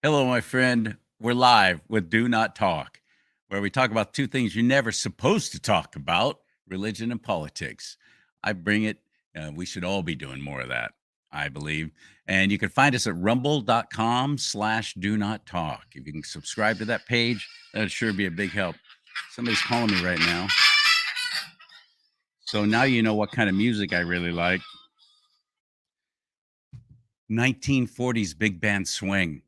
Hello, my friend. We're live with Do Not Talk, where we talk about two things you're never supposed to talk about: religion and politics. I bring it. We should all be doing more of that, I believe. And you can find us at rumble.com/do not talk. If you can subscribe to that page, that'd sure be a big help. Somebody's calling me right now. So now you know what kind of music I really like. 1940s big band swing.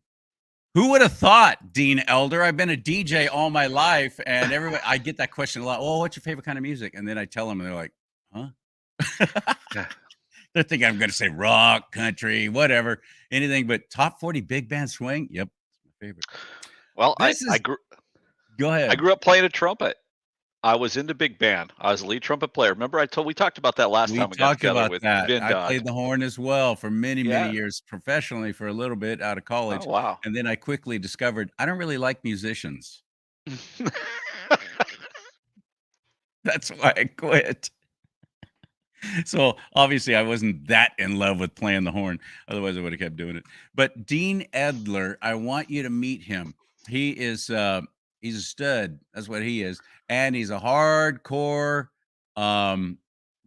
Who would have thought, Dean Elder? I've been a DJ all my life, and everybody, I get that question a lot. Oh, what's your favorite kind of music? And then I tell them, and they're like, huh? Yeah. They're thinking I'm going to say rock, country, whatever, anything but top 40 big band swing. Yep, it's my favorite. Well, I This I is, grew go I ahead. grew up playing a trumpet. I was into big band. I was a lead trumpet player. Remember we talked about that last We time we got talked together about with that. I Vindod. played the horn as well for many, many Yeah. years professionally for a little bit out of Oh, college. wow. And then I quickly discovered I don't really like musicians. That's why I quit. So obviously I wasn't that in love with playing the horn. Otherwise I would have kept doing it. But Dean Edler, I want you to meet him. He is he's a stud. That's what he is. And he's a hardcore um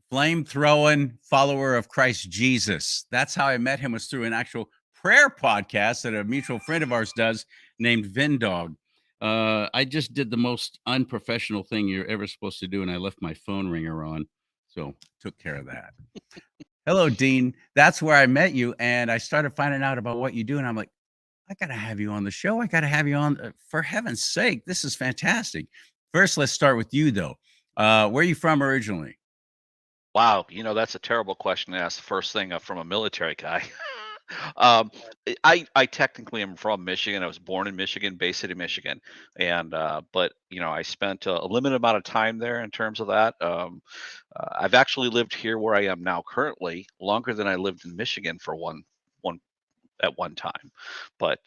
flame throwing follower of Christ Jesus. That's how I met him, was through an actual prayer podcast that a mutual friend of ours does named Vindog. I just did the most unprofessional thing you're ever supposed to do, and I left my phone ringer on. So took care of that. Hello, Dean. That's where I met you, and I started finding out about what you do, and I'm like, I gotta have you on the show. I gotta have you on. For heaven's sake, this is fantastic. First, let's start with you, though. Where are you from originally? Wow, that's a terrible question to ask the first thing from a military guy. Um, I technically am from Michigan. I was born in Michigan, Bay City, Michigan, and but I spent a limited amount of time there in terms of that. I've actually lived here where I am now currently longer than I lived in Michigan for one at one time. But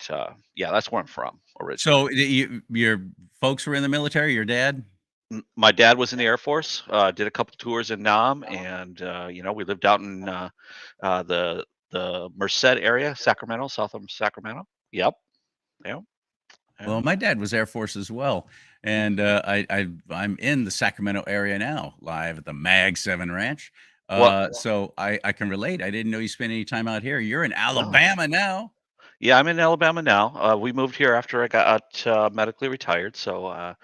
yeah, that's where I'm from originally. So your folks were in the military. Your dad? My dad was in the Air Force. Did a couple tours in Nam, and we lived out in the Merced area, Sacramento, south of Sacramento. Yep. Yep. Well, Yeah. my dad was Air Force as well, and I'm in the Sacramento area now, live at the Mag 7 Ranch. Well, So I can relate. I didn't know you spent any time out here. You're in no. Alabama now. Yeah, I'm in Alabama now. We moved here after I got medically retired. So So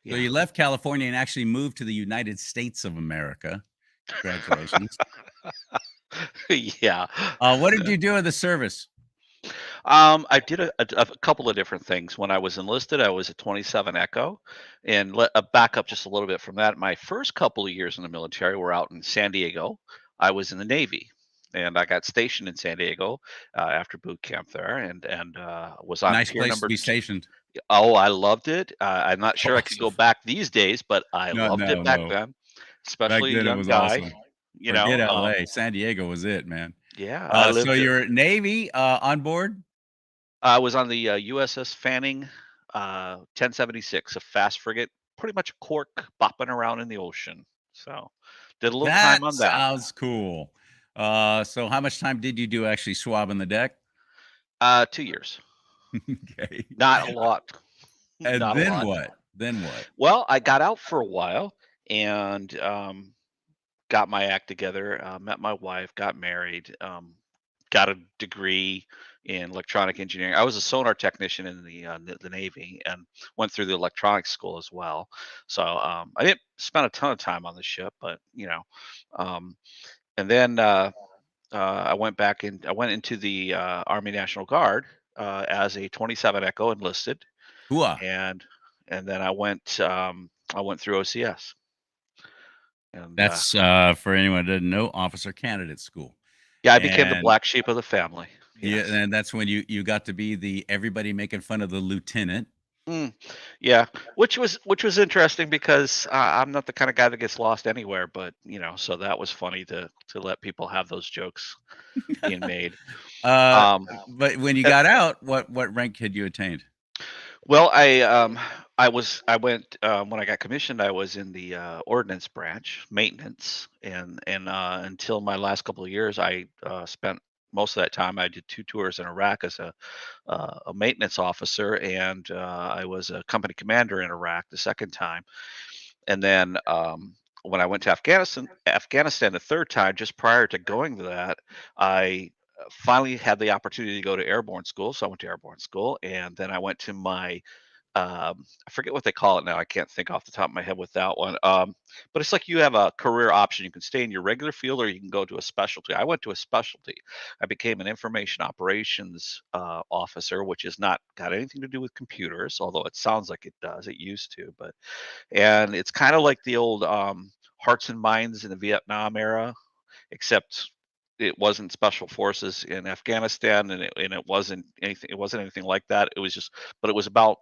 yeah. you left California and actually moved to the United States of America. Congratulations. Yeah. What did you do in the service? I did a couple of different things. When I was enlisted, I was a 27 Echo, and back up just a little bit from that. My first couple of years in the military were out in San Diego. I was in the Navy, and I got stationed in San Diego after boot camp there, and was on Nice tier place to number be two. stationed. Oh, I loved it. I'm not sure I could Awesome. go back these days, but I No, loved it no, back no. then, Back especially a then, it young was guy. awesome. You Forget know, LA. San Diego was it, man. yeah, I So lived it. you're Navy on board? I was on the USS Fanning 1076, a fast frigate, pretty much a cork bopping around in the ocean. So, did a little That time on that. sounds cool. So how much time did you do actually swabbing the deck? 2 years, Okay. not a lot, And not a then lot. what? Then what? Well, I got out for a while and got my act together. Met my wife, got married. Got a degree in electronic engineering. I was a sonar technician in the Navy and went through the electronics school as well. So I didn't spend a ton of time on the ship, but um, and then I went into the Army National Guard as a 27 Echo enlisted, Hooah. and and then I went through OCS, and That's for anyone that doesn't know, officer candidate school. yeah, I became the And black sheep of the family. yeah, Yes. and that's when you got to be the everybody making fun of the lieutenant. Mm, yeah, which was interesting because I'm not the kind of guy that gets lost anywhere, but so that was funny to let people have those jokes being made. uh Um, but when you uh, got out, what rank had you attained? well, I went when I got commissioned, I was in the ordnance branch, maintenance, and until my last couple of years, I spent most of that time. I did 2 tours in Iraq as a maintenance officer, and I was a company commander in Iraq the second time. And then when I went to Afghanistan the third time, just prior to going to that, I finally had the opportunity to go to airborne school. So I went to airborne school, and then I went to my I forget what they call it now. I can't think off the top of my head with that one. But it's like you have a career option. You can stay in your regular field or you can go to a specialty. I went to a specialty. I became an information operations officer, which has not got anything to do with computers, although it sounds like it does. It used to, but and it's kind of like the old hearts and minds in the Vietnam era, except it wasn't special forces in Afghanistan, and it wasn't anything. It wasn't anything like that. It was just, but it was about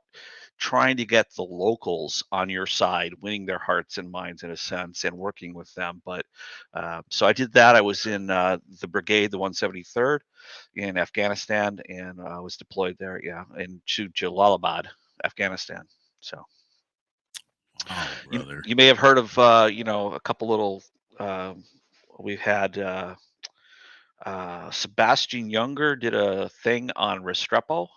trying to get the locals on your side, winning their hearts and minds in a sense, and working with them. But so I did that. I was in the brigade, the 173rd, in Afghanistan, and I was deployed there. Yeah, in to Jalalabad, Afghanistan. So Wow, you brother. you may have heard of a couple little. Uh, we've had Sebastian Younger did a thing on Restrepo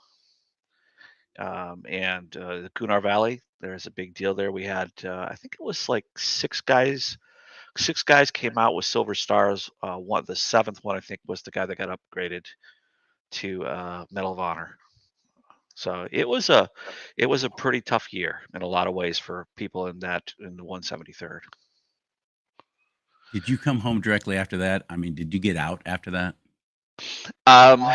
and the Kunar Valley. There's a big deal there. We had, I think it was like 6 guys. 6 guys came out with silver stars. The seventh one, I think, was the guy that got upgraded to Medal of Honor. So it was a pretty tough year in a lot of ways for people in the 173rd. Did you come home directly after that? I mean, did you get out after that? Um,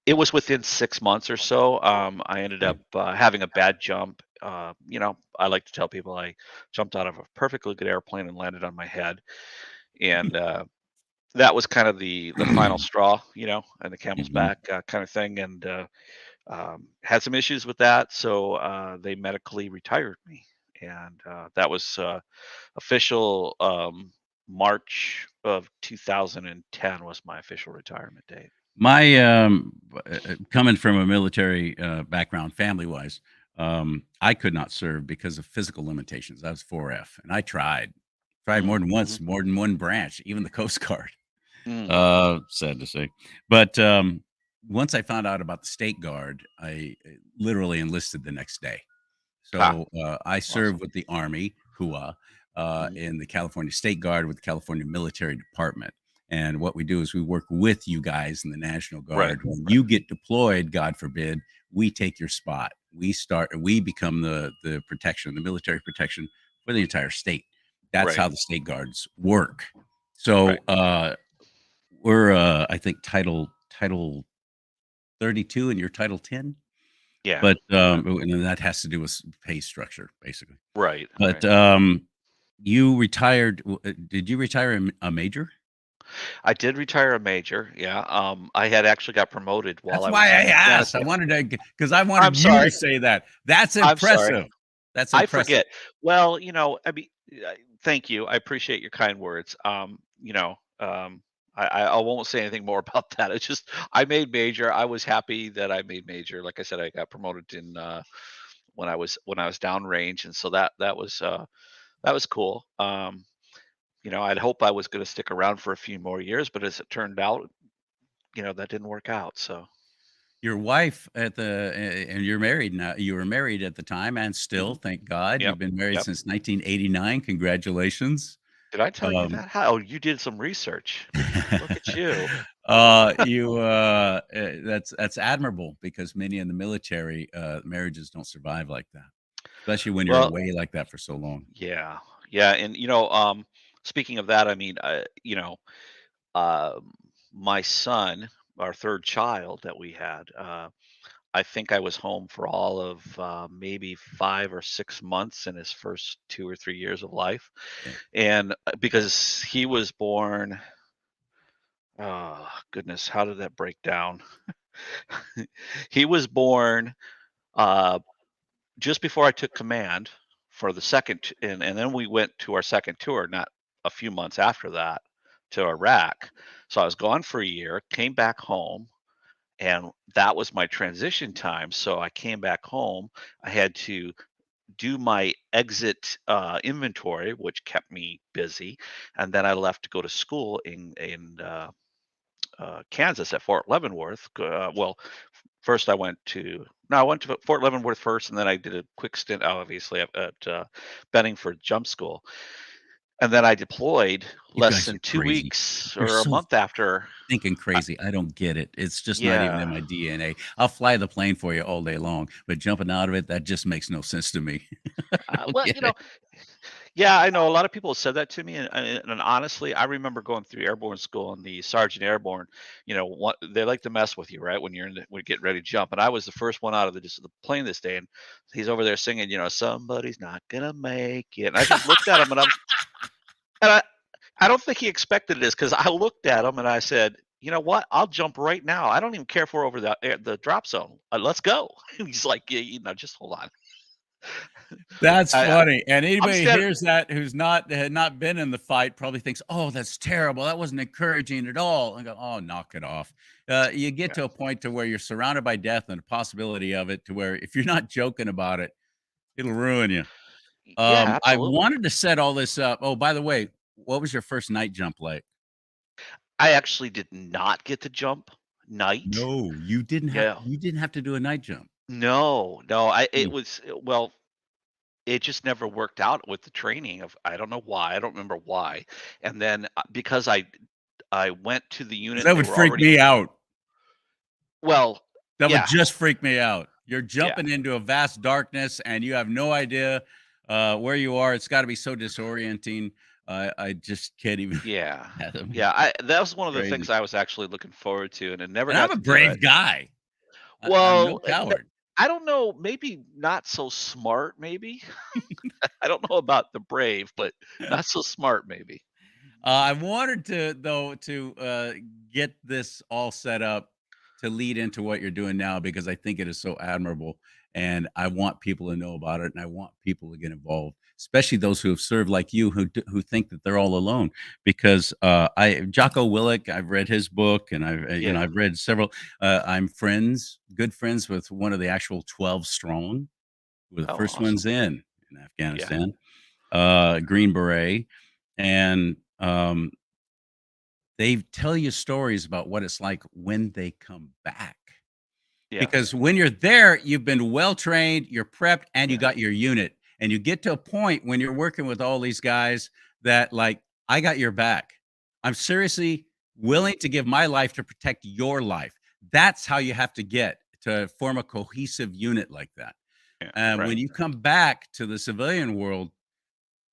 it was within 6 months or so. I ended Okay. up having a bad jump. I like to tell people I jumped out of a perfectly good airplane and landed on my head, and that was kind of the final straw, and the camel's Mhm. back kind of thing. And had some issues with that, so they medically retired me, and that was official. March of 2010 was my official retirement date. My, coming from a military, background family-wise, I could not serve because of physical limitations. I was 4F, and I tried more than Mm-hmm. once, more than one branch, even the Coast Guard, Mm, sad to say. But, once I found out about the State Guard, I, literally enlisted the next day. ah, So, I awesome. served with the Army, HUA, Mhm. in the California State Guard with the California Military Department. And what we do is we work with you guys in the National Right, Guard. When you get deployed, God forbid, we take your spot. We become the protection, the military protection for the entire state. That's right, how the state guards work. right. So, we're, I think title 32 and you're title 10. Yeah, But, yeah. and then that has to do with pay structure, basically. Right, But, right. you retired did you retire a major? I did retire a major, yeah, I had actually got promoted while That's I why was in I asked. I Afghanistan. wanted to because I I'm wanted you to sorry, say that. That's I'm sorry. impressive. That's I impressive. forget. Well, I mean, thank you, I appreciate your kind words, I won't say anything more about that. It's just I made major, I was happy that I made major. Like I said, I got promoted when I was downrange, and so that was cool. I'd hope I was gonna stick around for a few more years, but as it turned out, that didn't work out, so. Your wife at the and you're married now. You were married at the time and still, Mhm. thank God. Yep, You've been married yep. since 1989. Congratulations. Did I tell you Um that? How, oh, you did some research. Look at you. that's admirable because many in the military, marriages don't survive like that, especially when you're Well, away like that for so long. yeah. Yeah, and, speaking of that, I mean, um, my son, our 3rd child that we had, I think I was home for all of, maybe 5 or 6 months in his first 2 or 3 years of life, Yeah. and, because he was born, oh, goodness, how did that break down? He was born, uh, just before I took command for the second, and then we went to our second tour, not a few months after that, to Iraq. So I was gone for a year, came back home, and that was my transition time. So I came back home. I had to do my exit inventory, which kept me busy, and then I left to go to school in Kansas at Fort Leavenworth. Well, first I went to no, I went to Fort Leavenworth first, and then I did a quick stint, obviously, at Benningford Jump School, and then I deployed You less guys than are 2 crazy. weeks You're or a so month after. thinking I crazy. I don't get it. It's just not even in Yeah. my DNA. I'll fly the plane for you all day long, but jumping out of it, that just makes no sense to me. I don't Well, get it. yeah, I know a lot of people have said that to me, and honestly, I remember going through airborne school and the sergeant airborne. What they like to mess with you, right? When when you get ready to jump. And I was the first one out of the plane this day, and he's over there singing, somebody's not gonna make it. And I just looked at him, and I don't think he expected this because I looked at him and I said, you know what? I'll jump right now. I don't even care if we're over the drop zone. Let's go. And he's like, yeah, just hold on. That's I, I funny, and I'm anybody standing. hears that who's not had not been in the fight probably thinks, "Oh, that's terrible. That wasn't encouraging at all." I go, "Oh, knock it off." You get Yeah. to a point to where you're surrounded by death and the possibility of it to where if you're not joking about it, it'll ruin you. Yeah, I absolutely. wanted to set all this up. Oh, by the way, what was your first night jump like? I actually did not get to jump night. No, Yeah. you didn't have to do a night jump. No, no, it Mm. was well, it just never worked out with the training of I don't know why, I don't remember why. And then, because I went to the 'Cause unit and that they would were freak already me out. well, That would yeah, just freak me out. You're yeah, jumping into a vast darkness, and you have no idea, where you are. It's gotta be so disorienting. I just can't even yeah, fathom it. yeah, I that was one of the things Crazy. I was actually looking forward to, and I never And I'm got a to do it. brave guy. I'm no Well, coward. I don't know, maybe not so smart, maybe? I don't know about the brave, but not so smart, maybe. I wanted to though to get this all set up to lead into what you're doing now because I think it is so admirable, and I want people to know about it, and I want people to get involved, especially those who have served like you, who think that they're all alone. Because I Jocko Willink, I've read his book, and Yeah. I've read several. I'm good friends with one of the actual 12 strong, who were the Oh, first awesome. ones in Yeah, Afghanistan, Green Beret, and they tell you stories about what it's like when they come back. yeah, Because when you're there, you've been well trained, you're prepped, and you yeah. got your unit. And you get to a point when you're working with all these guys that, like, I got your back. I'm seriously Mhm. willing to give my life to protect your life. That's how you have to get to form a cohesive unit like that. Yeah, And when right. you come back to the civilian world,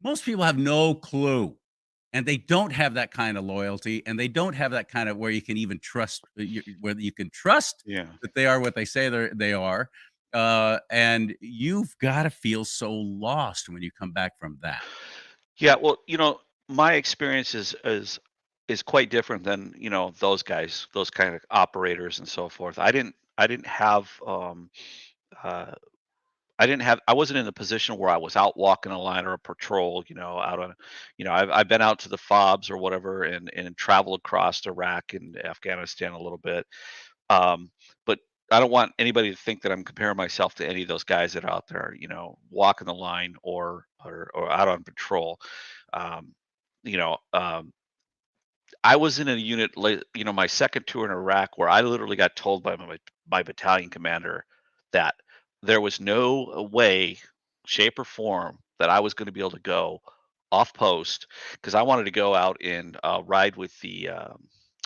most people have no clue, and they don't have that kind of loyalty, and they don't have that kind of where you can even trust whether you can trust Yeah. that they are what they say they are, and you've gotta feel so lost when you come back from that. Yeah, well, my experience is quite different than, those guys, those kind of operators and so forth. I didn't have uh I wasn't in a position where I was out walking a line or a patrol, out on, I've been out to the FOBs or whatever and traveled across Iraq and Afghanistan a little bit. But I don't want anybody to think that I'm comparing myself to any of those guys that are out there, walking the line or out on patrol. Um, you know, um, I was in a unit, my second tour in Iraq, where I literally got told by my battalion commander that there was no way, shape, or form that I was going to be able to go off post because I wanted to go out and ride with the.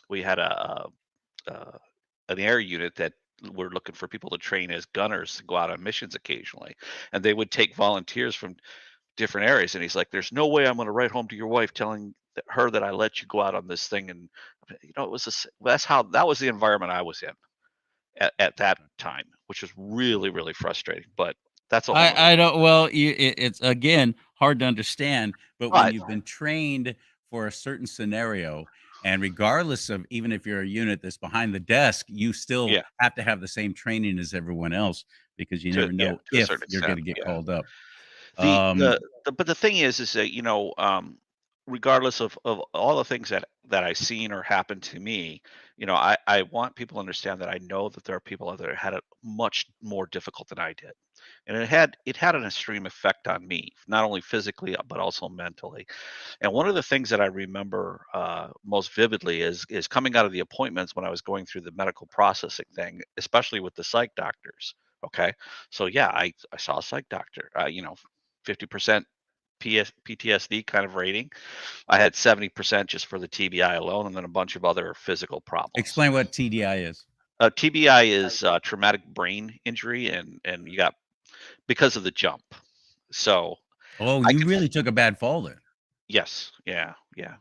We had uh, an air unit that were looking for people to train as gunners to go out on missions occasionally, and they would take volunteers from different areas. And he's like, "There's no way I'm going to write home to your wife telling her that I let you go out on this thing." And it was that was the environment I was in at that time, which was really really frustrating. But that's a whole nother. I don't well, it's, again, hard to understand, but when But you've been trained for a certain scenario, and regardless of even if you're a unit that's behind the desk, you still yeah, have to have the same training as everyone else because you never know to a if certain you're extent, gonna get yeah. called up. The Um, the the but the thing is that, regardless of all the things that I seen or happened to me, I want people to understand that I know that there are people out there that had it much more difficult than I did. And it had an extreme effect on me, not only physically but also mentally. And one of the things that I remember most vividly is coming out of the appointments when I was going through the medical processing thing, especially with the psych doctors. Okay, so yeah, I saw a psych doctor. 50% PTSD kind of rating. I had 70% just for the TBI alone, and then a bunch of other physical problems. Explain what TDI is. TBI is traumatic brain injury, and you got because of the jump. So Oh, I you could really took a bad fall then. Yes. Yeah, yeah.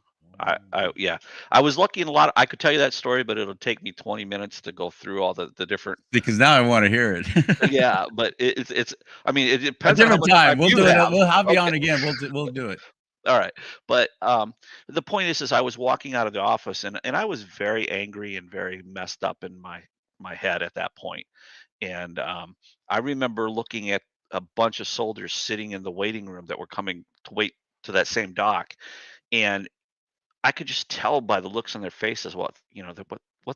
Oh. Yeah. I was lucky in a lot I could tell you that story, but it'll take me 20 minutes to go through all the different Because now I wanna hear it. yeah, but it's I mean, it A depends on how different much time. time We'll you do it. have. We'll have you Okay. on again. We'll do it. All right. But the point is I was walking out of the office and I was very angry and very messed up in my head at that point. And I remember looking at a bunch of soldiers sitting in the waiting room that were coming to wait to that same dock. And I could just tell by the looks on their faces what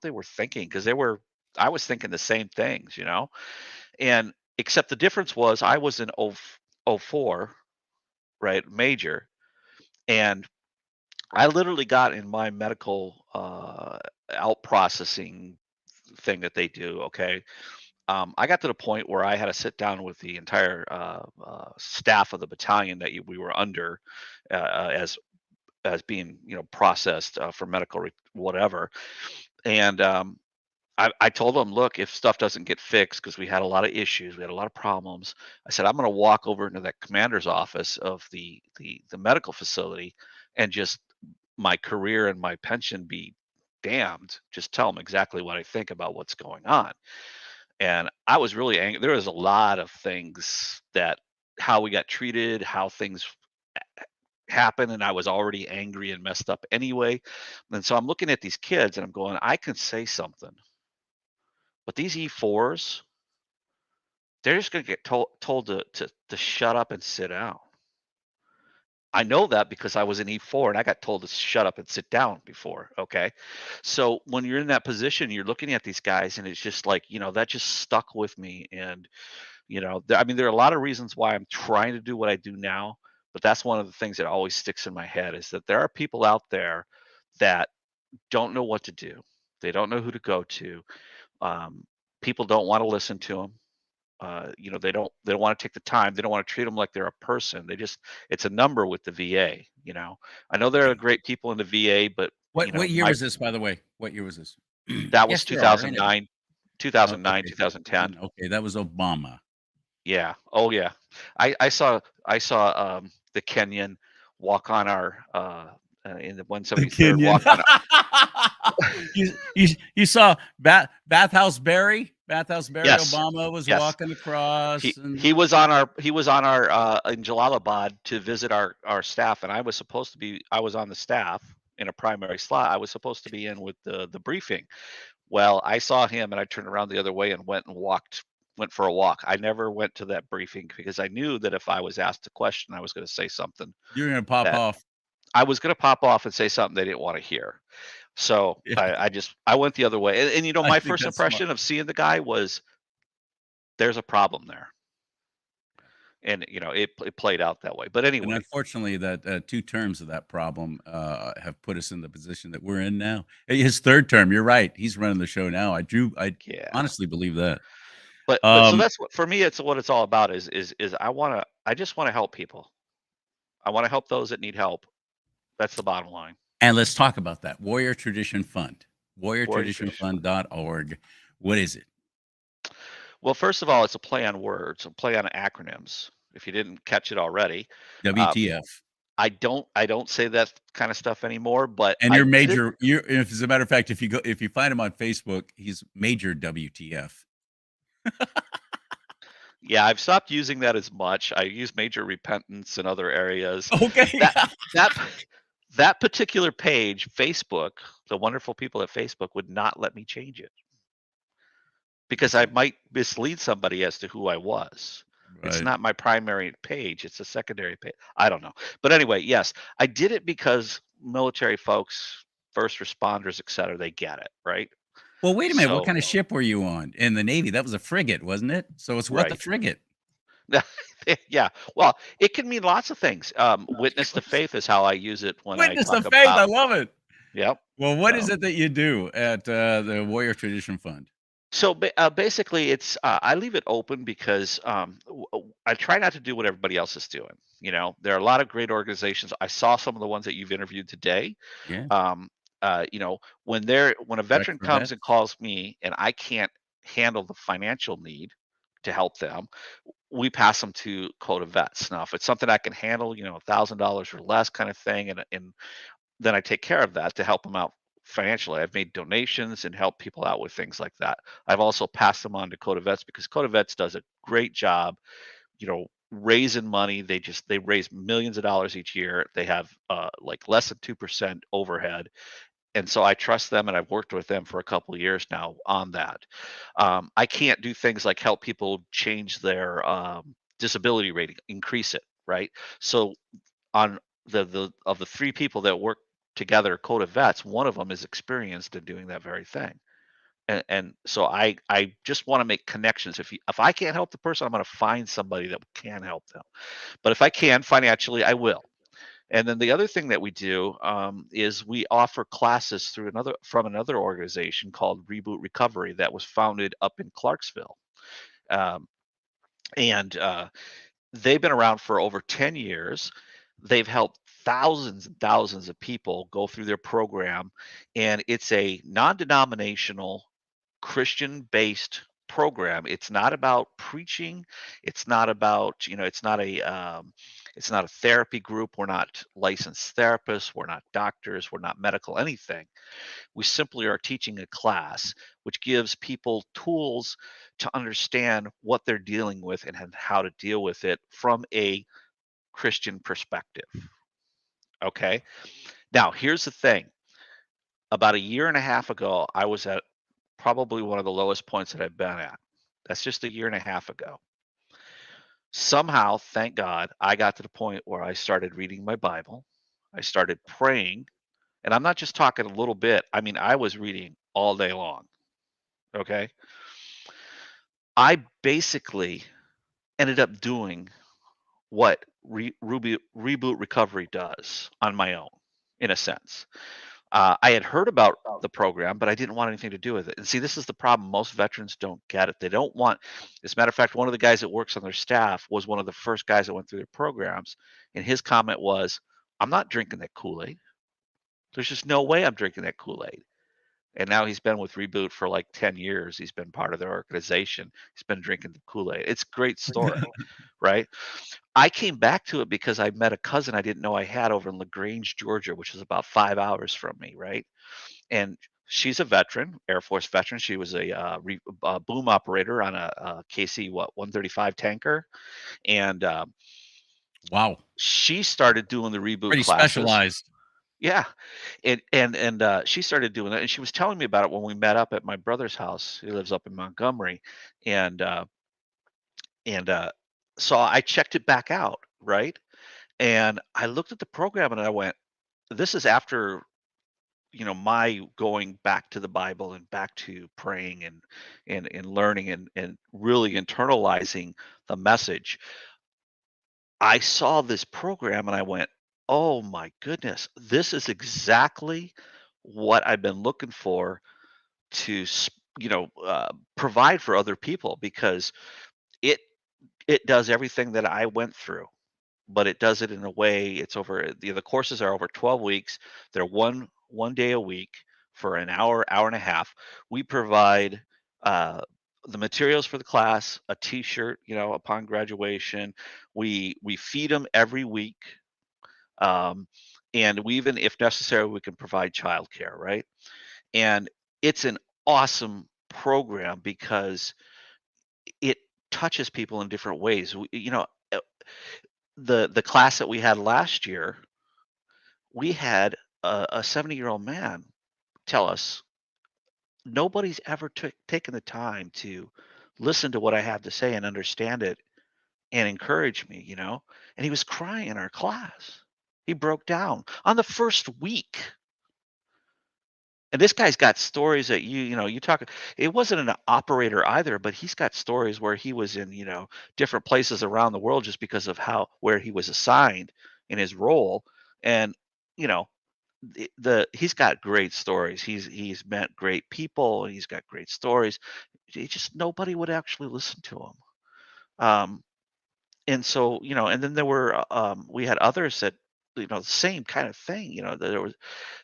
they were thinking because they were I was thinking the same things, and except the difference was I was in '04, right, major, and I literally got in my medical out processing thing that they do. Okay, I got to the point where I had to sit down with the entire staff of the battalion that we were under as being processed for medical whatever. And I told them, look, if stuff doesn't get fixed, because we had a lot of issues, we had a lot of problems. I said, I'm going to walk over into that commander's office of the medical facility and just my career and my pension be damned. Just tell them exactly what I think about what's going on. And I was really angry. There was a lot of things that how we got treated, how things happened, and I was already angry and messed up anyway. And so I'm looking at these kids and I'm going, I can say something, but these E4s, they're just going to get told to shut up and sit down. I know that because I was an E4 and I got told to shut up and sit down before. Okay. So when you're in that position, you're looking at these guys and it's just like, that just stuck with me. And, I mean, there are a lot of reasons why I'm trying to do what I do now, but that's one of the things that always sticks in my head is that there are people out there that don't know what to do. They don't know who to go to. Um, People don't want to listen to them. They don't want to take the time. They don't want to treat them like they're a person. It's a number with the VA. I know there are Yeah. great people in the VA, but What year my was this, by the way? What year was this? that was Yes, there are, ain't it? 2009, Oh, 2009, okay. 2010. Okay, that was Obama. Yeah. Oh yeah. I saw the Kenyan walk on our in the The 173rd Kenyan. walk on. You saw Bathhouse Barry? Bathhouse Barry Yes. Obama was Yes. walking across He and he was on our in Jalalabad to visit our staff, and I was on the staff in a primary slot. I was supposed to be in with the briefing. Well, I saw him and I turned around the other way and went for a walk. I never went to that briefing because I knew that if I was asked a question, I was going to say something you're gonna pop that off. I was going to pop off and say something they didn't want to hear. So Yeah, I went the other way. And I my think first that's smart. impression of seeing the guy was there's a problem there. And it played out that way. But And anyway, unfortunately, that, 2 terms of that problem, have put us in the position that we're in now. His 3rd term, you're right, he's running the show now. I yeah. honestly believe that. But so Um, that's what for me it's what it's all about is I just want to help people. I want to help those that need help. That's the bottom line. and let's talk about that. Warrior Tradition Fund, Warrior Tradition Fund. warriortraditionfund.org. What is it? Well, first of all, it's a play on words, a play on acronyms. If you didn't catch it already, uh, WTF. I don't say that kind of stuff anymore. But And I you're did it. major you're if as a matter of fact, if you find him on Facebook, he's major WTF. Yeah, I've stopped using that as much. I use major repentance in other areas. Okay. That that that particular page, Facebook, the wonderful people at Facebook would not let me change it I because I see. might mislead somebody as to who I was. It's Right. not my primary page, it's a secondary page. I don't know. But anyway, yes, I did it because military folks first responders, et cetera, they get it, right? Well, wait a minute, what So kind of ship were you on in the Navy? That was a frigate, wasn't it? So it's what the right. frigate? Yeah. Well, it can mean lots of things. Witness to faith is how I use it when I Witness talk of faith, about. I love it. Yep. Well, what is So it that you do at, the Warrior Tradition Fund? basically, it's I leave it open because I try not to do what everybody else is doing. There are a lot of great organizations. I saw some of the ones that you've interviewed today. Yeah, Um, when a Rex veteran for comes and Vets. calls me and I can't handle the financial need to help them, we pass them to Code of Vets. Now, if it's something I can handle, $1,000 or less kind of thing, and then I take care of that to help them out financially. I've made donations and helped people out with things like that. I've also passed them on to Code of Vets because Code of Vets does a great job, raising money. They raise millions of dollars each year. They have like less than 2% overhead, and so I trust them, and I've worked with them for a couple of years now on that. I can't do things like help people change their disability rating, increase it, right? So on the three people that work together, Code of Vets, one of them is experienced in doing that very thing. And so I just want to make connections. If I can't help the person, I'm going to find somebody that can help them. But if I can financially, I will. And then the other thing that we do is we offer classes from another organization called Reboot Recovery that was founded up in Clarksville, um, and they've been around for over 10 years. They've helped thousands and thousands of people go through their program, and it's a non-denominational Christian-based program. It's not about preaching. It's not about, it's not a therapy group. We're not licensed therapists. We're not doctors. We're not medical anything. We simply are teaching a class which gives people tools to understand what they're dealing with and how to deal with it from a Christian perspective. Okay. Now, here's the thing. About a year and a half ago, I was at probably one of the lowest points that I've been at. That's just a year and a half ago. Somehow, thank God, I got to the point where I started reading my Bible. I started praying, and I'm not just talking a little bit. I mean, I was reading all day long. Okay. I basically ended up doing what Reboot Recovery does on my own, in a sense. I had heard about the program, but I didn't want anything to do with it. And see, this is the problem. Most veterans don't get it. They don't want, as a matter of fact, one of the guys that works on their staff was one of the first guys that went through their programs. And his comment was, I'm not drinking that Kool Aid. There's just no way I'm drinking that Kool Aid. And now he's been with Reboot for like 10 years. He's been part of their organization. He's been drinking the Kool Aid. It's a great story, right? I came back to it because I met a cousin I didn't know I had over in LaGrange, Georgia, which is about 5 hours from me, right? And she's a veteran, Air Force veteran. She was a boom operator on a KC 135 tanker, and Wow, she started doing the reboot pretty classes. specialized. Yeah, and she started doing it, and she was telling me about it when we met up at my brother's house. He lives up in Montgomery, and and so I checked it back out, right? And I looked at the program and I went, "This is after my going back to the Bible and back to praying and learning and really internalizing the message." I saw this program and I went, "Oh my goodness, this is exactly what I've been looking for to provide for other people because it it does everything that I went through, but it does it in a way. It's over the courses are over 12 weeks. They're one day a week for an hour and a half. We provide uh, the materials for the class, a T-shirt, upon graduation. We feed them every week, um, and we even, if necessary, we can provide childcare, right? And it's an awesome program because it touches people in different ways. Uh, the class that we had last year, we had a 70-year-old man tell us nobody's ever taken the time to listen to what I have to say and understand it and encourage me. And he was crying in our class. He broke down on the first week. And this guy's got stories that you talk. It wasn't an operator either, but he's got stories where he was in, different places around the world just because of how where he was assigned in his role. And, you know, the he's got great stories. He's met great people, and he's got great stories. It just nobody would actually listen to him. Um, and so, and then there were we had others that, the same kind of thing. There was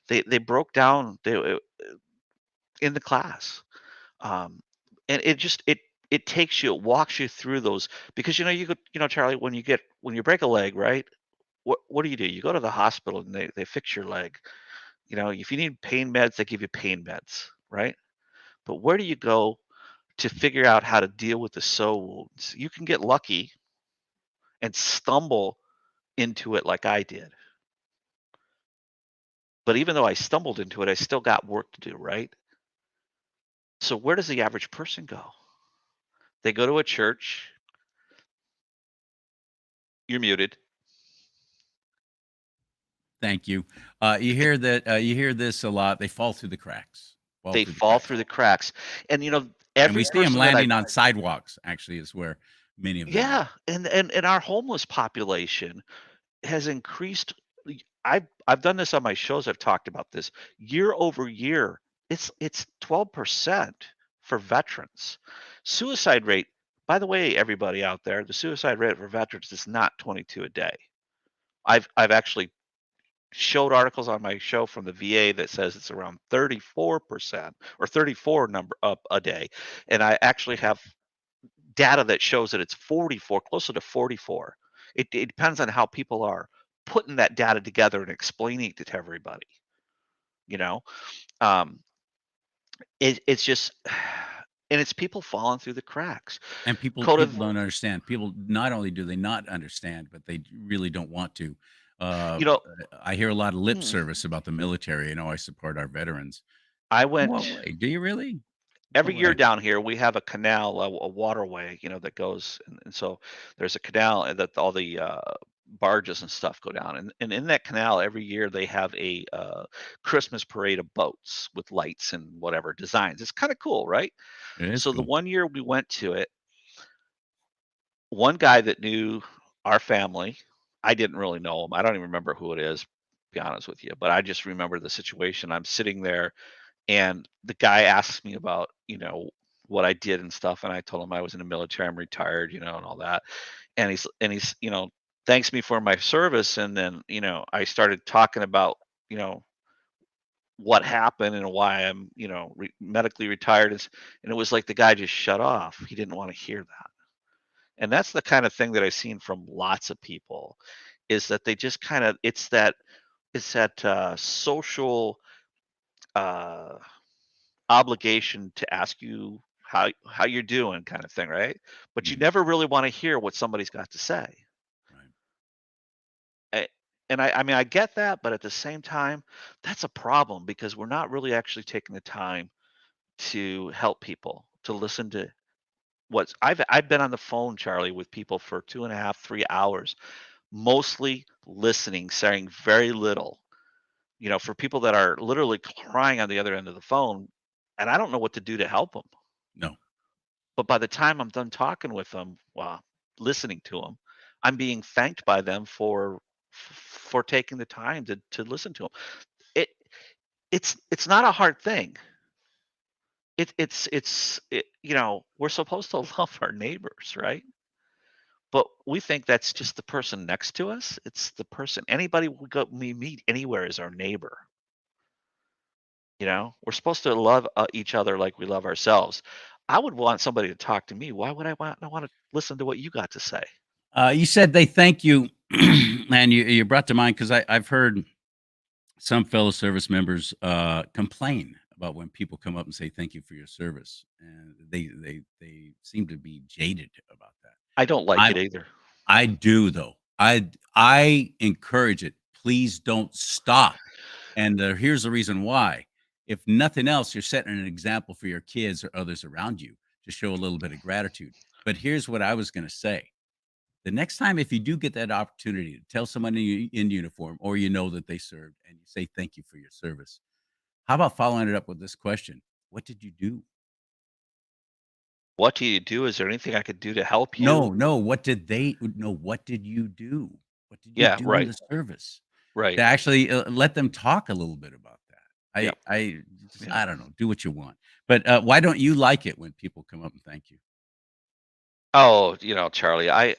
they broke down in the class. Um, and it takes you, it walks you through those, because you go, Charlie, when you break a leg, right? What do? You go to the hospital and they fix your leg. If you need pain meds, they give you pain meds, right? But where do you go to figure out how to deal with the sew wounds? You can get lucky and stumble into it like I did. But even though I stumbled into it, I still got work to do, right? So where does the average person go? They go to a church. You're muted. Thank you. You hear that? You hear this a lot. They fall through the cracks. Fall They through the fall cracks, through the cracks. And and we every see them person that I've landing on sidewalks. Actually, is where many of them are. yeah, and our homeless population has increased. I've done this on my shows. I've talked about this year over year. It's 12% for veterans. Suicide rate, by the way, everybody out there, the suicide rate for veterans is not 22 a day. I've actually showed articles on my show from the VA that says it's around 34% or 34 number up a day. And I actually have data that shows that it's 44, closer to 44. It depends on how people are putting that data together and explaining it to everybody. You know, um, it's just, and it's people falling through the cracks. And people Code people of, don't understand. People not only do they not understand, but they really don't want to. Uh, you know, I hear a lot of lip mm, service about the military. I support our veterans. I In what went way? Do you really? every What year way? down here. We have a canal, a waterway, that goes, and so there's a canal and that all the barges and stuff go down, and in that canal every year they have a Christmas parade of boats with lights and whatever designs. It's kind of cool, right? It is So the cool. one year we went to it, one guy that knew our family, I didn't really know him. I don't even remember who it is, to be honest with you, but I just remember the situation. I'm sitting there, and the guy asks me about, what I did and stuff, and I told him I was in the military, I'm retired, and all that. And he's thanks me for my service, and then, I started talking about, you know, what happened and why I'm, medically retired, and it was like the guy just shut off. He didn't want to hear that. And that's the kind of thing that I've seen from lots of people, is that they just kind of, it's that social uh obligation to ask you how you're doing, kind of thing, right? But you Mhm. never really want to hear what somebody's got to say. Right. A- And I mean, I get that, but at the same time, that's a problem because we're not really actually taking the time to help people, to listen to what's I've been on the phone, Charlie, with people for 2.5, 3 hours, mostly listening, saying very little. For people that are literally crying on the other end of the phone, and I don't know what to do to help them. No. But by the time I'm done talking with them, well, listening to them, I'm being thanked by them for taking the time to listen to them. It it's not a hard thing. We're supposed to love our neighbors, right? But we think that's just the person next to us. It's the person, anybody we meet anywhere is our neighbor. We're supposed to love each other like we love ourselves. I would want somebody to talk to me. Why would I want to listen to what you got to say? You said they thank you, and you brought to mind because I've heard some fellow service members complain about when people come up and say thank you for your service, and they seem to be jaded about that. I don't like I it either. I do though. I encourage it. Please don't stop. And here's the reason why. If nothing else, you're setting an example for your kids or others around you to show a little bit of gratitude. But here's what I was going to say. The next time, if you do get that opportunity to tell someone in uniform or that they served and you say thank you for your service, How about following it up with this question? What did you do? What do you do? Is there anything I could do to help you? No, no, what did they no, what did you do? What did you Yeah, do in right, the service right. to actually, let them talk a little bit about that? Yep, I just yep. I don't know, do what you want. But, why don't you like it when people come up and thank you? Oh, Charlie, I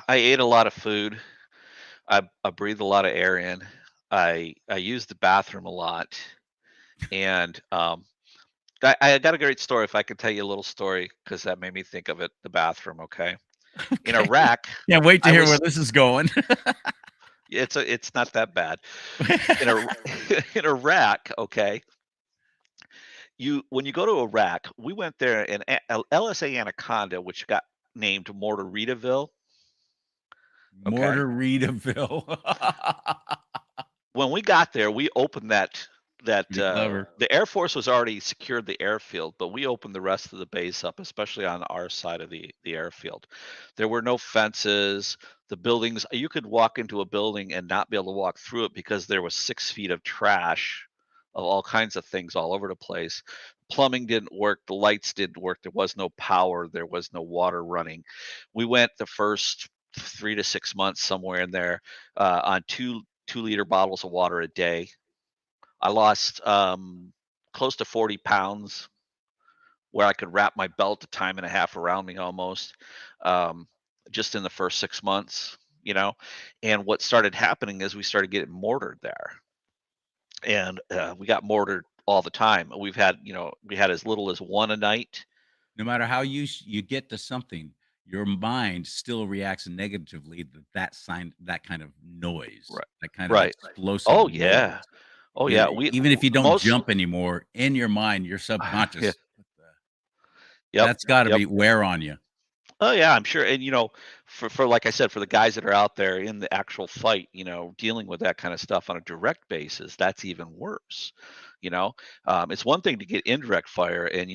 ate a lot of food. I breathe a lot of air in. I use the bathroom a lot, and I got a great story. If I could tell you a little story, because that made me think of it. The bathroom, okay? In Okay. Iraq, Can't wait to I hear where was. this is going. It's not that bad. In a in Iraq, okay. You When you go to Iraq, we went there in LSA Anaconda, which got named Mortaritaville. Okay. Mortaritaville. When we got there, we opened Pretty clever. the Air Force was already secured the airfield, but we opened the rest of the base up, especially on our side of the airfield. There were no fences. The buildings, you could walk into a building and not be able to walk through it because there was 6 feet of trash of all kinds of things all over the place. Plumbing didn't work, the lights didn't work, there was no power, there was no water running. We went the first 3 to 6 months somewhere in there on 2 liter bottles of water a day. I lost close to 40 pounds where I could wrap my belt a time and a half around me almost, um, just in the first 6 months, you know. And what started happening is we started getting mortared there, and we got mortared all the time. We had as little as one a night. No matter how you get to something, your mind still reacts negatively that kind of noise, Right. that kind of Right. explosive Oh noise. yeah. Oh yeah. Even if you don't Most. jump anymore, in your mind, your Yeah. subconscious, what the Yep. that's gotta Yep. be wear on you. Oh yeah, I'm sure. And for like I said, for the guys that are out there in the actual fight, dealing with that kind of stuff on a direct basis, that's even worse. You know, it's one thing to get indirect fire, and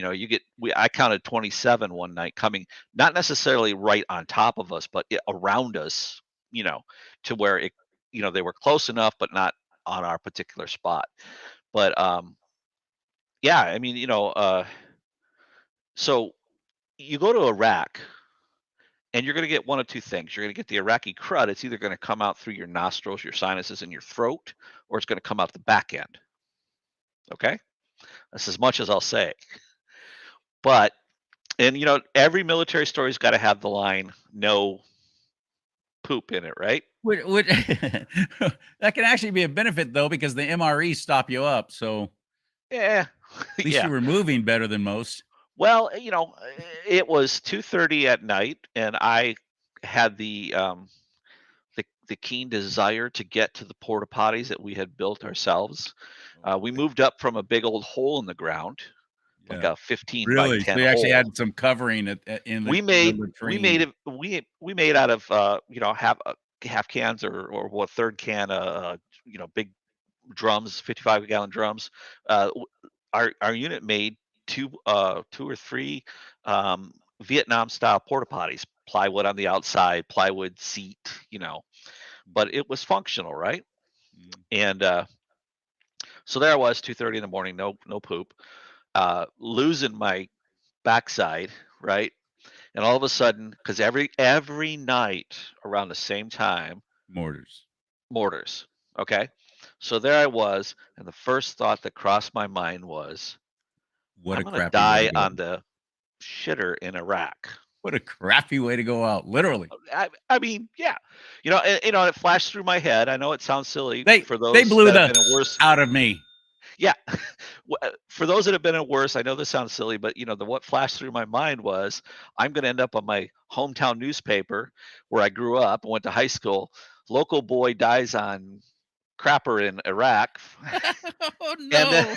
I counted 27 one night coming, not necessarily right on top of us, but around us. You know, to where they were close enough, but not on our particular spot. But yeah, I mean, so you go to Iraq. And you're going to get one of two things. You're going to get the Iraqi crud. It's either going to come out through your nostrils, your sinuses, and your throat, or it's going to come out the back end. Okay, that's as much as I'll say. But every military story's got to have the line "no poop" in it, right? Would that can actually be a benefit though, because the MREs stop you up, so at Yeah, least yeah. you were moving better than most. Well, it was 2:30 at night, and I had the keen desire to get to the porta potties that we had built ourselves. Oh We boy. moved up from a big old hole in the ground, like Yeah. a 15 by Really? So 10 you actually hole. had some covering in We the made we made latrine. it we made out of half cans or what third can big drums, 55-gallon drums. Our unit made two or three Vietnam style porta potties, plywood on the outside, plywood seat, but Mhm, it was functional, right? mhm. And so there I was, 2:30 in the morning, no poop, losing my backside, right? And all of a sudden, because every night around the same time, Mortars. mortars. Okay, so there I was, and the first thought that crossed my mind was, What I'm a gonna crappy way to die go. on the shitter in Iraq. What a crappy way to go out, literally. I mean, yeah, it flashed through my head. I know it sounds silly for They those blew that have the been in worse. out of me. Yeah, for those that have been in worse, I know this sounds silly, but what flashed through my mind was I'm going to end up on my hometown newspaper where I grew up and went to high school. Local boy dies on crapper in Iraq, Oh, and then no.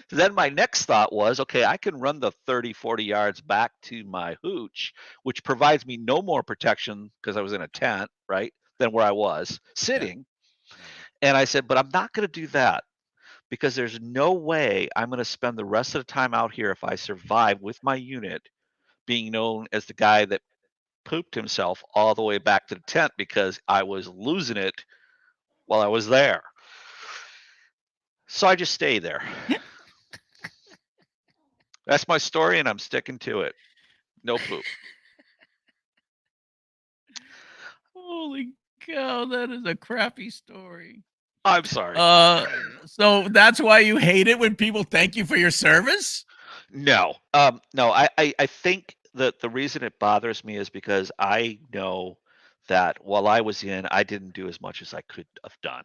then my next thought was, okay, I can run the 30, 40 yards back to my hooch, which provides me no more protection because I was in a tent, right, than where I was Yeah. sitting. Mhm. And I said, but I'm not going to do that because there's no way I'm going to spend the rest of the time out here if I survive with my unit being known as the guy that pooped himself all the way back to the tent because I was losing it while I was there. So I just stay there. That's my story, and I'm sticking to it. No poop. Holy cow, that is a crappy story. I'm sorry. Uh, so that's why you hate it when people thank you for your service? No. No, I think that the reason it bothers me is because I know that while I was in, I didn't do as much as I could have done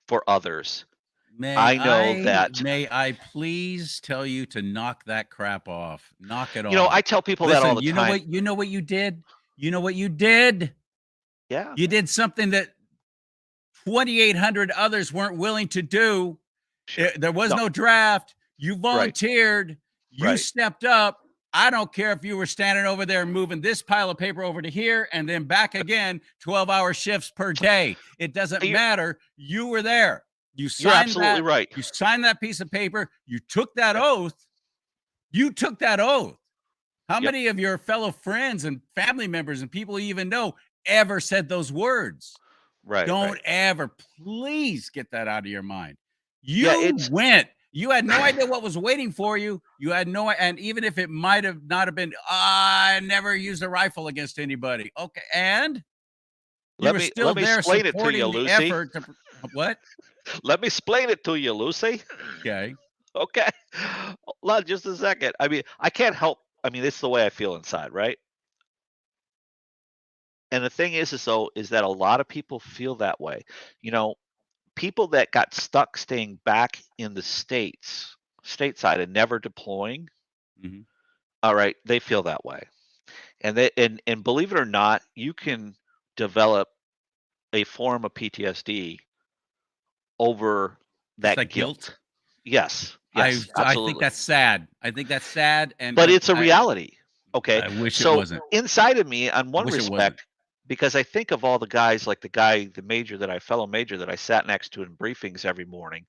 for others. I know that, May I please tell you to knock that crap off. Knock it I off. tell people that all Listen, the time. you know what you did? You know what you did? Yeah, You did something that 2,800 others weren't willing to do. sure. There was No, no draft. You right, volunteered. You right. stepped up. I don't care if you were standing over there moving this pile of paper over to here and then back again, 12-hour shifts per day. It doesn't You're matter. You were there. You you're signed absolutely that. right. You signed that piece of paper. You took that Yep, oath. You took that oath. How yep. many of your fellow friends and family members and people you even know ever said those words? Right, right. Don't ever, please get that out of your mind. Yeah, You it's went. You had no idea what was waiting for you. You had no, and even if it might have not have been, I never used a rifle against anybody. Okay, and you were still let me there explain it to you, supporting the Lucy. effort to what? Let me explain it to you, Lucy. Okay, Okay. Hold on just a second. I mean, I can't help. I mean, it's the way I feel inside, right? And the thing is though, is that a lot of people feel that way. You know, people that got stuck staying back in the stateside and never deploying, mhm. all right, they feel that way. And believe it or not, you can develop a form of PTSD over Just that like guilt. guilt. Yes, yes, I think absolutely. that's sad. I think that's sad, and But it's a reality. Okay. I wish it So wasn't. inside of me, on I one wish it wasn't. respect, because I think of all the guys, like the major that fellow major that I sat next to in briefings every morning,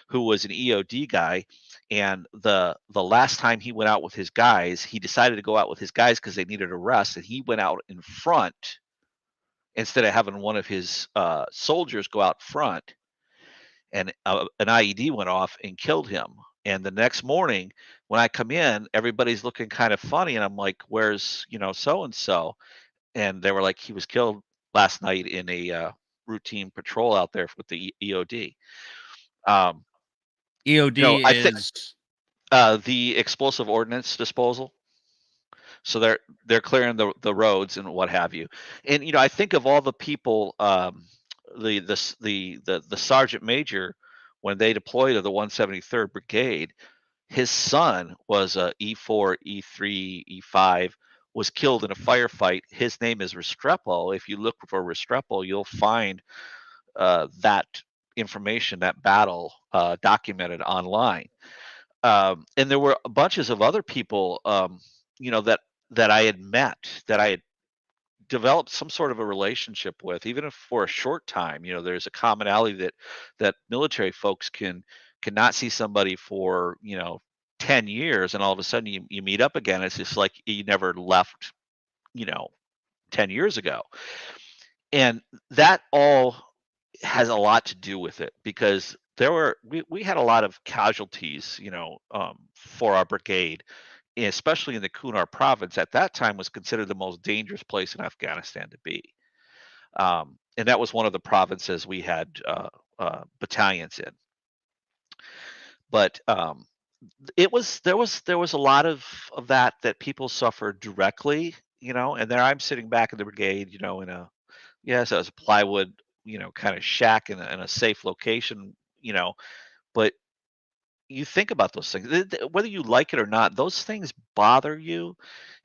who was an EOD guy, and the last time he went out with his guys, he decided to go out with his guys because they needed a rest, and he went out in front instead of having one of his soldiers go out front, and an IED went off and killed him. And the next morning, when I come in, everybody's looking kind of funny, and I'm like, "Where's so and so?" And they were like, "He was killed last night in a routine patrol out there with the EOD." Um, EOD I think is the explosive ordnance disposal. So they're clearing the roads and what have you. And I think of all the people, the sergeant major when they deployed to the 173rd Brigade, his son was a E4, E3, E5, was killed in a firefight. His name is Restrepo. If you look for Restrepo, you'll find that information, that battle documented online. And there were bunches of other people, that I had met, that I had developed some sort of a relationship with, even if for a short time. There's a commonality that military folks cannot see somebody for 10 years, and all of a sudden you meet up again. It's just like you never left, you know 10 years ago. And that all has a lot to do with it, because we had a lot of casualties, for our brigade, especially in the Kunar province. At that time was considered the most dangerous place in Afghanistan to be. And that was one of the provinces we had battalions in. But there was a lot of that people suffered directly, and there I'm sitting back in the brigade, in a, yes, it was a plywood, kind of shack in a safe location, but you think about those things, whether you like it or not, those things bother you.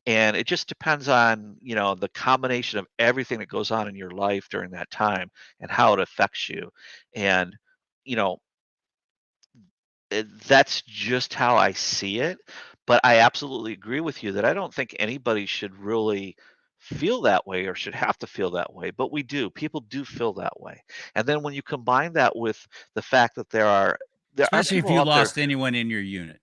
And it just depends on, the combination of everything that goes on in your life during that time and how it affects you. And, you know, that's just how I see it. But I absolutely agree with you that I don't think anybody should really feel that way or should have to feel that way. But we do. People do feel that way. And then when you combine that with the fact that there are especially if people you out there. lost anyone in your unit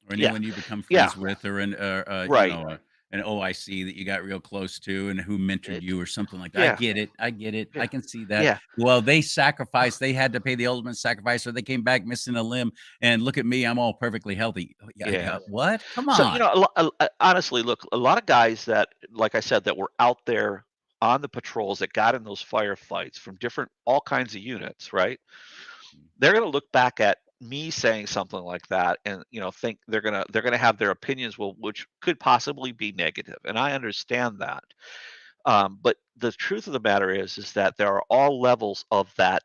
or Yeah. anyone you become Yeah. friends with or Right. an OIC that you got real close to and who mentored It, you or something like that. I yeah, get it. I get it. I yeah, can see that. yeah. Well, they sacrificed. They had to pay the ultimate sacrifice, or they came back missing a limb. And look at me. I'm all perfectly healthy. Oh, yeah, Yeah. what? Come So, on. honestly, look, a lot of guys that, like I said, that were out there on the patrols that got in those firefights from different, all kinds of units, right? They're going to look back at me saying something like that, and think they're going to have their opinions, well, which could possibly be negative, and I understand that. But the truth of the matter is that there are all levels of that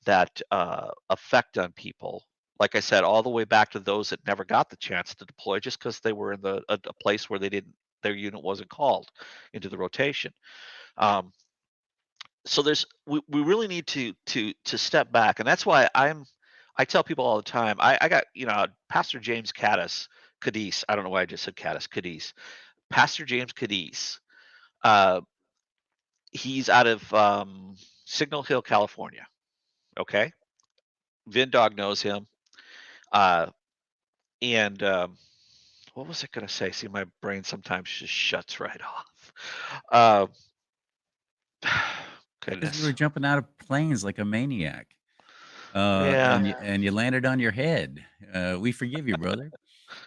effect on people. Like I said, all the way back to those that never got the chance to deploy just because they were in a place where their unit wasn't called into the rotation. Um, so we really need to step back, and that's why I tell people all the time. I got Pastor James Cadiz. I don't know why I just said Cadiz. Pastor James Cadiz. Uh, he's out of Signal Hill, California. Okay, Vin Dog knows him. Uh, and what was I going to say? See, my brain sometimes just shuts right off. Uh, Because you were goodness. jumping out of planes like a maniac, Yeah. and you landed on your head. We forgive you, brother.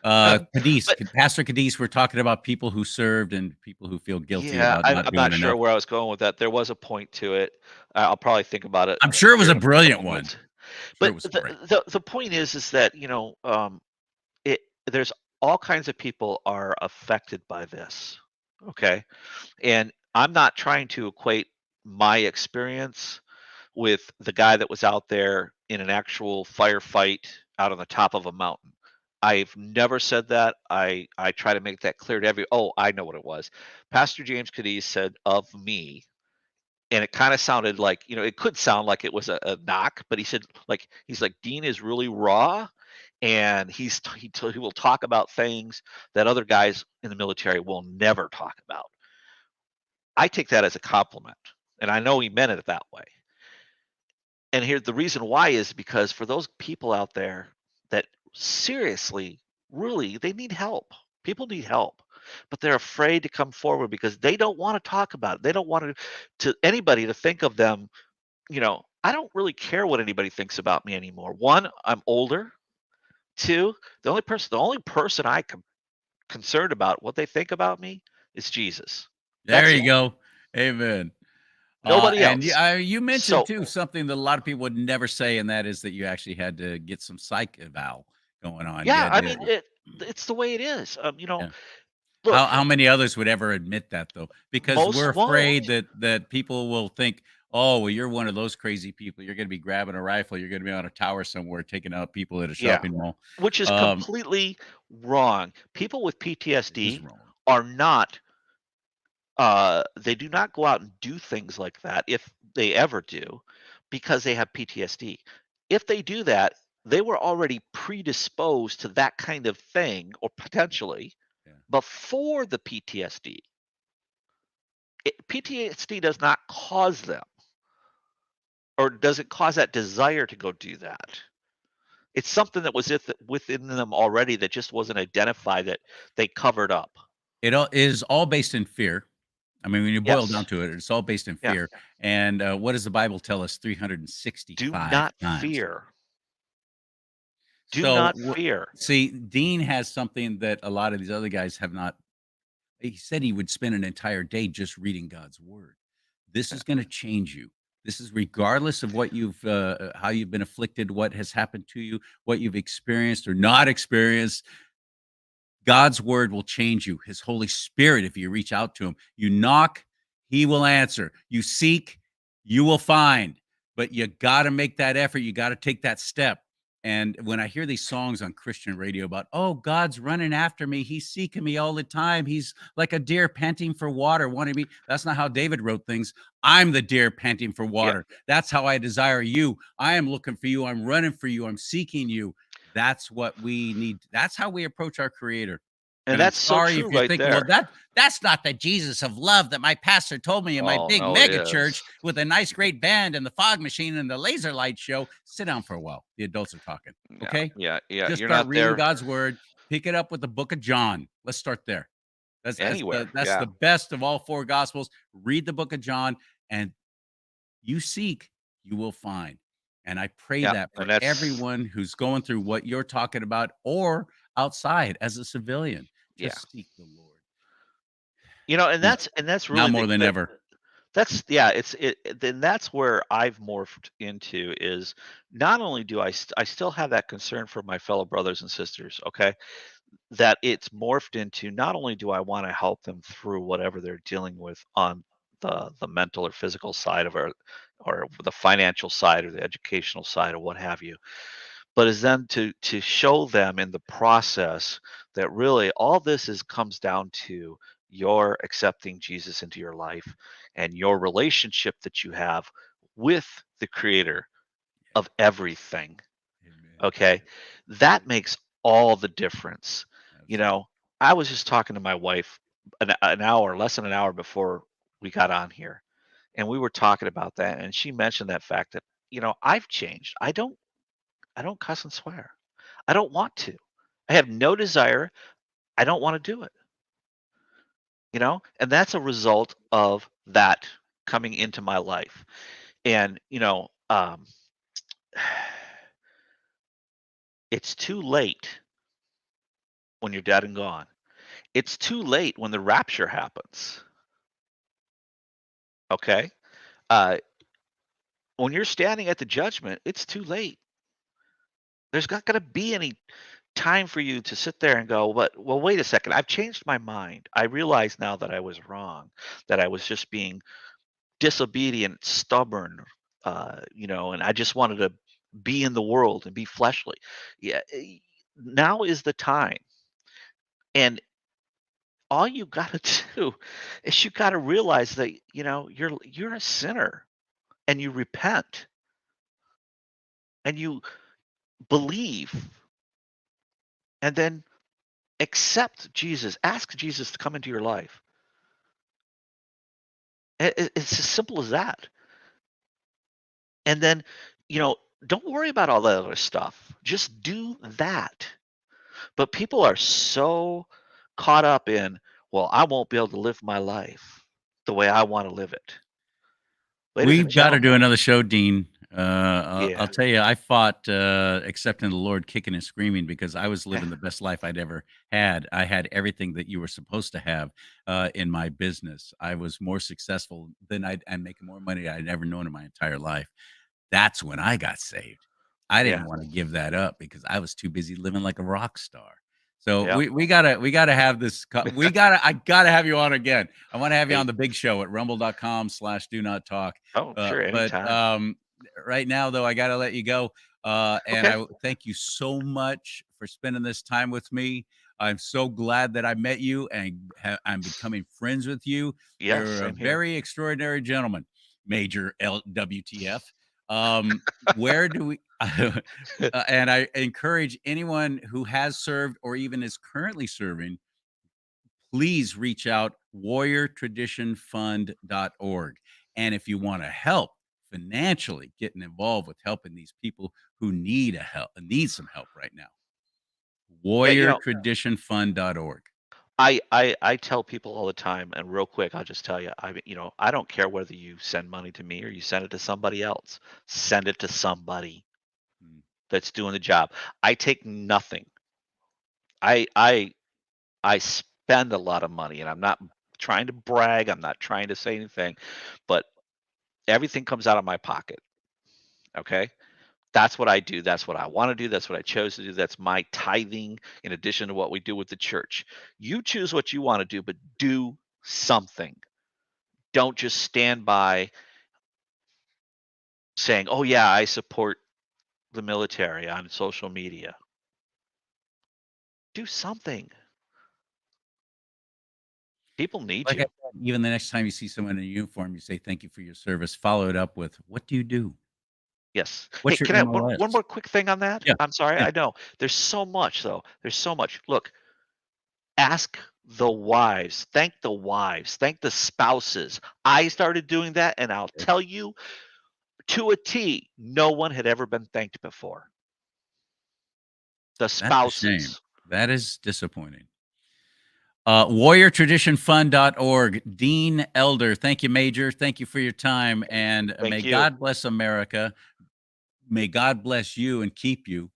Cadiz, But Pastor Cadiz, we're talking about people who served and people who feel guilty yeah, about I'm, not I'm doing not sure enough. where I was going with that. There was a point to it. I'll probably think about it I'm sure it was here a in a brilliant couple one. minutes. Sure, it But was the great. the point is that there's all kinds of people are affected by this. Okay, and I'm not trying to equate my experience with the guy that was out there in an actual firefight out on the top of a mountain. I've never said that. I try to make that clear to oh, I know what it was. Pastor James Cadiz said of me, and it kind of sounded like, it could sound like it was a knock, but he said, like, he's like, Dean is really raw, and he will talk about things that other guys in the military will never talk about. I take that as a compliment, and I know he meant it that way. And here the reason why is because for those people out there that seriously, really, they need help. People need help, but they're afraid to come forward because they don't want to talk about it. They don't want to anybody to think of them. I don't really care what anybody thinks about me anymore. One, I'm older. Two, the only person concerned about what they think about me is Jesus. There That's you it. go. Amen. Nobody And else. you mentioned So too something that a lot of people would never say, and that is that you actually had to get some psych eval going on. You yeah, had I to, mean it's the way it is. yeah. Look, How many others would ever admit that though? Because we're most afraid won't. that people will think, oh, well, you're one of those crazy people. You're going to be grabbing a rifle. You're going to be on a tower somewhere taking out people at a Yeah, shopping mall. which is Um, completely wrong. People with it is PTSD wrong. are not they do not go out and do things like that if they ever do because they have PTSD. If they do that, they were already predisposed to that kind of thing or potentially Yeah. before the PTSD. PTSD does not cause them or doesn't cause that desire to go do that. It's something that was within them already that just wasn't identified that they covered up. It all is all based in fear. I mean, when you boil down Yes. to it, it's all based in Yeah. fear. And what does the Bible tell us Do 365 not times? fear. Do So, not fear. see, Dean has something that a lot of these other guys have not. He said he would spend an entire day just reading God's word. This Yeah. is going to change you. This is regardless of what how you've been afflicted, what has happened to you, what you've experienced or not experienced. God's word will change you. His Holy Spirit, if you reach out to him, you knock, he will answer. You seek, you will find. But you got to make that effort. You got to take that step. And when I hear these songs on Christian radio about, oh, God's running after me, he's seeking me all the time. He's like a deer panting for water, wanting me. That's not how David wrote things. I'm the deer panting for Yeah. water. That's how I desire you. I am looking for you. I'm running for you. I'm seeking you. That's what we need. That's how we approach our creator. And And I'm that's so sorry true if you're right thinking, well, there. that's not the Jesus of love that my pastor told me in my Oh, big no, it mega is. church with a nice great band and the fog machine and the laser light show. Sit down for a while. The adults are talking. Yeah, Okay. yeah, yeah. Just You're start not reading there. God's word. Pick it up with the book of John. Let's start there. Anywhere. That's the Yeah. best of all 4 gospels. Read the book of John, and you seek, you will find. And I pray Yeah. that And for that's everyone who's going through what you're talking about or outside as a civilian. yeah. Just seek the Lord. And Now that's now really more than ever. that's yeah, then that's where I've morphed into is not only do I still have that concern for my fellow brothers and sisters, okay? That it's morphed into not only do I want to help them through whatever they're dealing with on the mental or physical side of it, or the financial side or the educational side or what have you, but is then to show them in the process that really all this is comes down to your accepting Jesus into your life and your relationship that you have with the creator Yeah. of everything. Amen. Okay. That makes all the difference. You Absolutely. know, I was just talking to my wife an hour, less than an hour before we got on here, and we were talking about that, and she mentioned that fact that, I've changed. I don't cuss and swear. I don't want to. I have no desire. I don't want to do it, And that's a result of that coming into my life. And, it's too late when you're dead and gone. It's too late when the rapture happens. Okay? Uh, when you're standing at the judgment, it's too late. There's not going to be any time for you to sit there and go, "But well, wait a second. I've changed my mind. I realize now that I was wrong, that I was just being disobedient, stubborn, and I just wanted to be in the world and be fleshly." Yeah, now is the time. And all you got to do is you got to realize that, you're a sinner and you repent and you believe and then accept Jesus. Ask Jesus to come into your life. It's as simple as that. And then, you know, don't worry about all that other stuff. Just do that. But people are so caught up in, well, I won't be able to live my life the way I want to live it. Ladies and We've gotta do gentlemen, another show, Dean. I'll yeah, tell you, I fought, accepting the Lord kicking and screaming because I was living the best life I'd ever had. I had everything that you were supposed to have, in my business. I was more successful than I'm making more money than I'd ever known in my entire life. That's when I got saved. I yeah, didn't wanna give that up because I was too busy living like a rock star. So yeah. we gotta have this co I gotta have you on again. I wanna have you on Hey, the big show at rumble.com/do not talk. oh, sure, But anytime. right now, though, I gotta let you go. And Okay. thank you so much for spending this time with me. I'm so glad that I met you and I'm becoming friends with you. Yes, You're a same here. very extraordinary gentleman, Major WTF. Where do we? And I encourage anyone who has served or even is currently serving, please reach out warriortraditionfund.org. And if you want to help financially getting involved with helping these people who need some help right now, Yeah, warriortraditionfund.org. I tell people all the time, and real quick, I'll just tell you, I don't care whether you send money to me or you send it to somebody else. Send it to somebody Mm. that's doing the job. I take nothing. I spend a lot of money, and I'm not trying to brag. I'm not trying to say anything, but everything comes out of my pocket. Okay. That's what I do. That's what I want to do. That's what I chose to do. That's my tithing in addition to what we do with the church. You choose what you want to do, but do something. Don't just stand by saying, "Oh yeah, I support the military" on social media. Do something. People need Like I you. said, even the next time you see someone in a uniform, you say, "Thank you for your service." Follow it up with, "What do you do? Yes. Hey, What's your can I one MLS?" more quick thing on that? Yeah. I'm sorry. Yeah. I know. There's so much though. There's so much. Look, ask the wives. Thank the wives. Thank the spouses. I started doing that, and I'll tell you to a T, no one had ever been thanked before. The That's a shame. spouses. That is disappointing. warriortraditionfund.org. Dean Elder. Thank you, Major. Thank you for your time. And may Thank you. God bless America. May God bless you and keep you.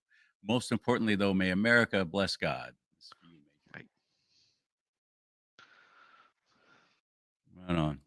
Most importantly, though, may America bless God. This is for you, Major. Right. Right on.